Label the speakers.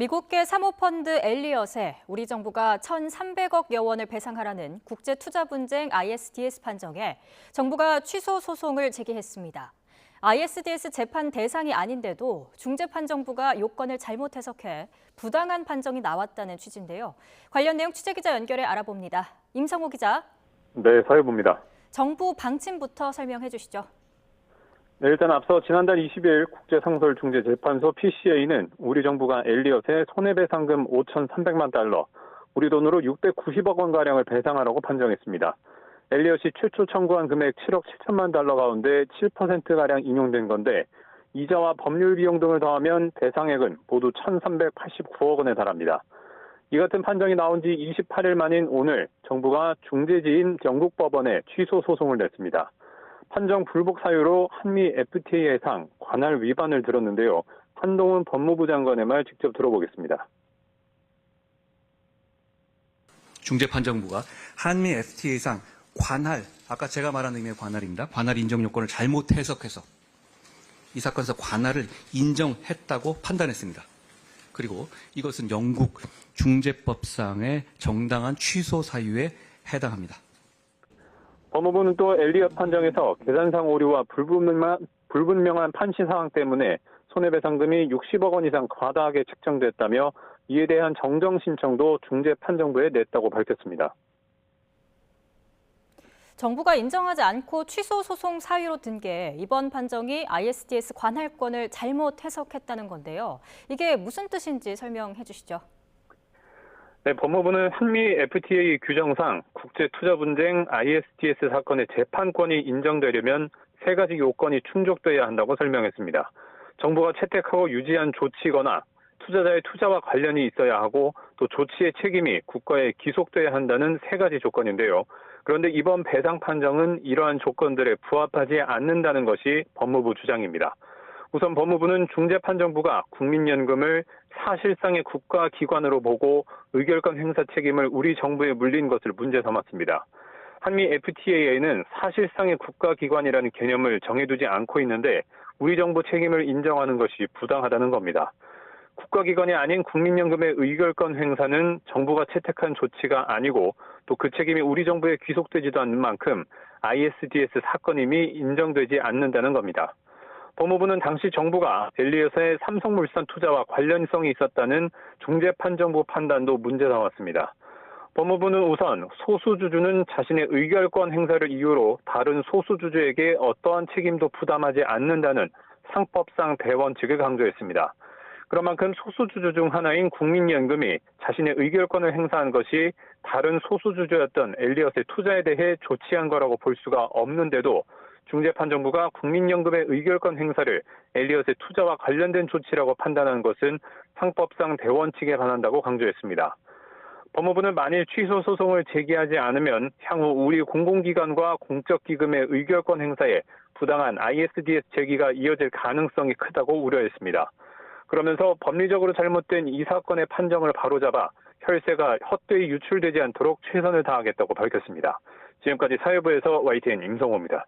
Speaker 1: 미국계 사모펀드 엘리엇에 우리 정부가 1,300억여 원을 배상하라는 국제투자 분쟁 ISDS 판정에 정부가 취소 소송을 제기했습니다. ISDS 재판 대상이 아닌데도 중재판정부가 요건을 잘못 해석해 부당한 판정이 나왔다는 취지인데요. 관련 내용 취재기자 연결해 알아봅니다. 임성호 기자.
Speaker 2: 네, 사회부입니다.
Speaker 1: 정부 방침부터 설명해 주시죠.
Speaker 2: 네, 일단 앞서 지난달 20일 국제상설중재재판소 PCA는 우리 정부가 엘리엇에 손해배상금 5,300만 달러, 우리 돈으로 690억 원가량을 배상하라고 판정했습니다. 엘리엇이 최초 청구한 금액 7억 7천만 달러 가운데 7%가량 인용된 건데 이자와 법률 비용 등을 더하면 배상액은 모두 1,389억 원에 달합니다. 이 같은 판정이 나온 지 28일 만인 오늘 정부가 중재지인 영국 법원에 취소 소송을 냈습니다. 판정 불복 사유로 한미 FTA 해상 관할 위반을 들었는데요. 한동훈 법무부 장관의 말 직접 들어보겠습니다.
Speaker 3: 중재판정부가 한미 FTA상 관할, 아까 제가 말한 의미의 관할입니다. 관할 인정 요건을 잘못 해석해서 이 사건에서 관할을 인정했다고 판단했습니다. 그리고 이것은 영국 중재법상의 정당한 취소 사유에 해당합니다.
Speaker 2: 법무부는 또 엘리엇 판정에서 계산상 오류와 불분명한 판시 사항 때문에 손해배상금이 60억 원 이상 과다하게 책정됐다며 이에 대한 정정 신청도 중재판정부에 냈다고 밝혔습니다.
Speaker 1: 정부가 인정하지 않고 취소 소송 사유로 든 게 이번 판정이 ISDS 관할권을 잘못 해석했다는 건데요. 이게 무슨 뜻인지 설명해 주시죠.
Speaker 2: 네, 법무부는 한미 FTA 규정상 국제투자분쟁 ISDS 사건의 재판권이 인정되려면 세 가지 요건이 충족돼야 한다고 설명했습니다. 정부가 채택하고 유지한 조치거나 투자자의 투자와 관련이 있어야 하고 또 조치의 책임이 국가에 기속돼야 한다는 세 가지 조건인데요. 그런데 이번 배상 판정은 이러한 조건들에 부합하지 않는다는 것이 법무부 주장입니다. 우선 법무부는 중재판정부가 국민연금을 사실상의 국가기관으로 보고 의결권 행사 책임을 우리 정부에 물린 것을 문제 삼았습니다. 한미 FTA에는 사실상의 국가기관이라는 개념을 정해두지 않고 있는데 우리 정부 책임을 인정하는 것이 부당하다는 겁니다. 국가기관이 아닌 국민연금의 의결권 행사는 정부가 채택한 조치가 아니고 또 그 책임이 우리 정부에 귀속되지도 않는 만큼 ISDS 사건임이 인정되지 않는다는 겁니다. 법무부는 당시 정부가 엘리엇의 삼성물산 투자와 관련성이 있었다는 중재판정부 판단도 문제 삼았습니다. 법무부는 우선 소수주주는 자신의 의결권 행사를 이유로 다른 소수주주에게 어떠한 책임도 부담하지 않는다는 상법상 대원칙을 강조했습니다. 그런 만큼 소수주주 중 하나인 국민연금이 자신의 의결권을 행사한 것이 다른 소수주주였던 엘리엇의 투자에 대해 조치한 거라고 볼 수가 없는데도 중재판정부가 국민연금의 의결권 행사를 엘리엇의 투자와 관련된 조치라고 판단한 것은 상법상 대원칙에 반한다고 강조했습니다. 법무부는 만일 취소 소송을 제기하지 않으면 향후 우리 공공기관과 공적기금의 의결권 행사에 부당한 ISDS 제기가 이어질 가능성이 크다고 우려했습니다. 그러면서 법리적으로 잘못된 이 사건의 판정을 바로잡아 혈세가 헛되이 유출되지 않도록 최선을 다하겠다고 밝혔습니다. 지금까지 사회부에서 YTN 임성호입니다.